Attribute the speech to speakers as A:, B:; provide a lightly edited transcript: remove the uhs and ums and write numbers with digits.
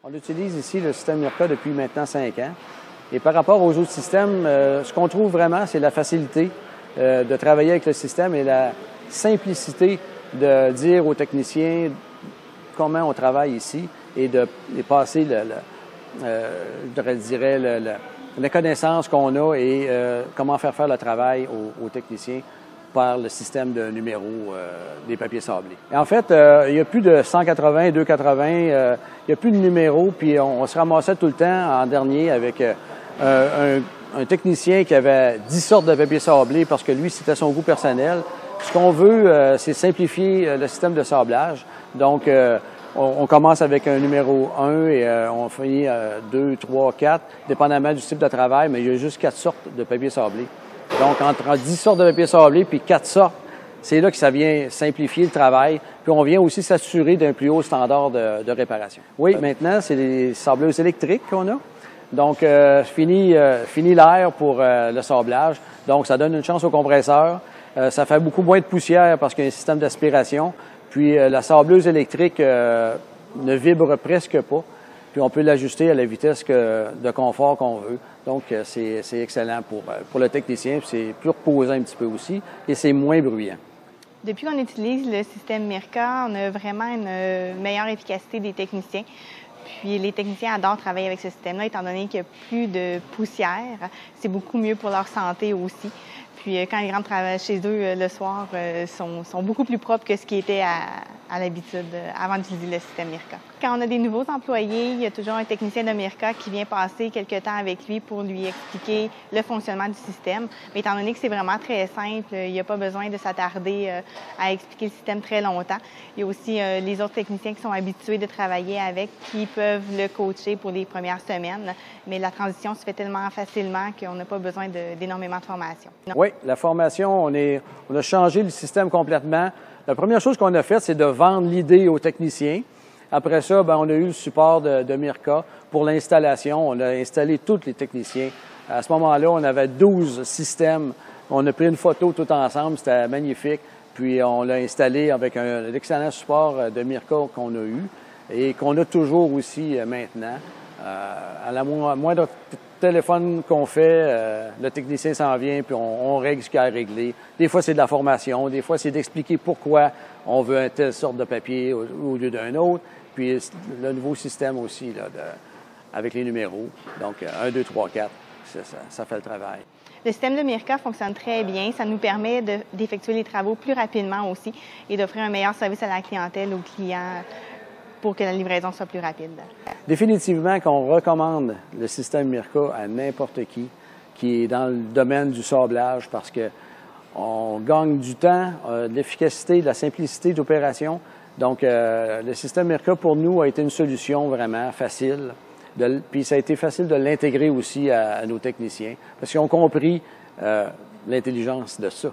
A: On utilise ici le système Mirka depuis maintenant 5 ans. Et par rapport aux autres systèmes, ce qu'on trouve vraiment, c'est la facilité de travailler avec le système et la simplicité de dire aux techniciens comment on travaille ici et de passer je dirais la connaissance qu'on a et comment faire le travail aux techniciens par le système de numéros des papiers sablés. Et en fait, il n'y a plus de 180, 280, il n'y a plus de numéros, puis on se ramassait tout le temps en dernier avec un technicien qui avait 10 sortes de papier sablé parce que lui, c'était son goût personnel. Ce qu'on veut, c'est simplifier le système de sablage. Donc, on commence avec un numéro 1 et on finit 2, 3, 4, dépendamment du type de travail, mais il y a juste 4 sortes de papier sablé. Donc, entre 10 sortes de papier sablé puis 4 sortes, c'est là que ça vient simplifier le travail. Puis on vient aussi s'assurer d'un plus haut standard de réparation. Oui, maintenant, c'est les sableuses électriques qu'on a. Donc, fini l'air pour le sablage. Donc, ça donne une chance au compresseur. Ça fait beaucoup moins de poussière parce qu'il y a un système d'aspiration. Puis, la sableuse électrique ne vibre presque pas. Puis, on peut l'ajuster à la vitesse de confort qu'on veut. Donc, c'est excellent pour le technicien. C'est plus reposant un petit peu aussi et c'est moins bruyant.
B: Depuis qu'on utilise le système Mirka, on a vraiment une meilleure efficacité des techniciens. Puis les techniciens adorent travailler avec ce système-là, étant donné qu'il n'y a plus de poussière. C'est beaucoup mieux pour leur santé aussi. Puis quand ils rentrent chez eux le soir, sont beaucoup plus propres que ce qui était à l'habitude avant d'utiliser le système Mirka. Quand on a des nouveaux employés, il y a toujours un technicien de Mirka qui vient passer quelques temps avec lui pour lui expliquer le fonctionnement du système. Mais étant donné que c'est vraiment très simple, il n'y a pas besoin de s'attarder à expliquer le système très longtemps. Il y a aussi les autres techniciens qui sont habitués de travailler avec qui peuvent le coacher pour les premières semaines. Mais la transition se fait tellement facilement qu'on n'a pas besoin d'énormément de formation.
A: Oui, la formation, on a changé le système complètement. La première chose qu'on a faite, c'est de vendre l'idée aux techniciens. Après ça, on a eu le support de Mirka pour l'installation. On a installé tous les techniciens. À ce moment-là, on avait 12 systèmes. On a pris une photo tout ensemble. C'était magnifique. Puis, on l'a installé avec un excellent support de Mirka qu'on a eu et qu'on a toujours aussi maintenant. À la moindre téléphone qu'on fait, le technicien s'en vient puis on règle ce qu'il y a à régler. Des fois, c'est de la formation. Des fois, c'est d'expliquer pourquoi on veut une telle sorte de papier au lieu d'un autre. Puis, le nouveau système aussi, là, avec les numéros. Donc, 1, 2, 3, 4, ça fait le travail.
B: Le système de Mirka fonctionne très bien. Ça nous permet d'effectuer les travaux plus rapidement aussi et d'offrir un meilleur service à la clientèle, aux clients, pour que la livraison soit plus rapide.
A: Définitivement qu'on recommande le système Mirka à n'importe qui est dans le domaine du sablage parce que on gagne du temps, de l'efficacité, de la simplicité d'opération. Donc, le système Mirka, pour nous, a été une solution vraiment facile. Puis, ça a été facile de l'intégrer aussi à nos techniciens parce qu'ils ont compris l'intelligence de ça.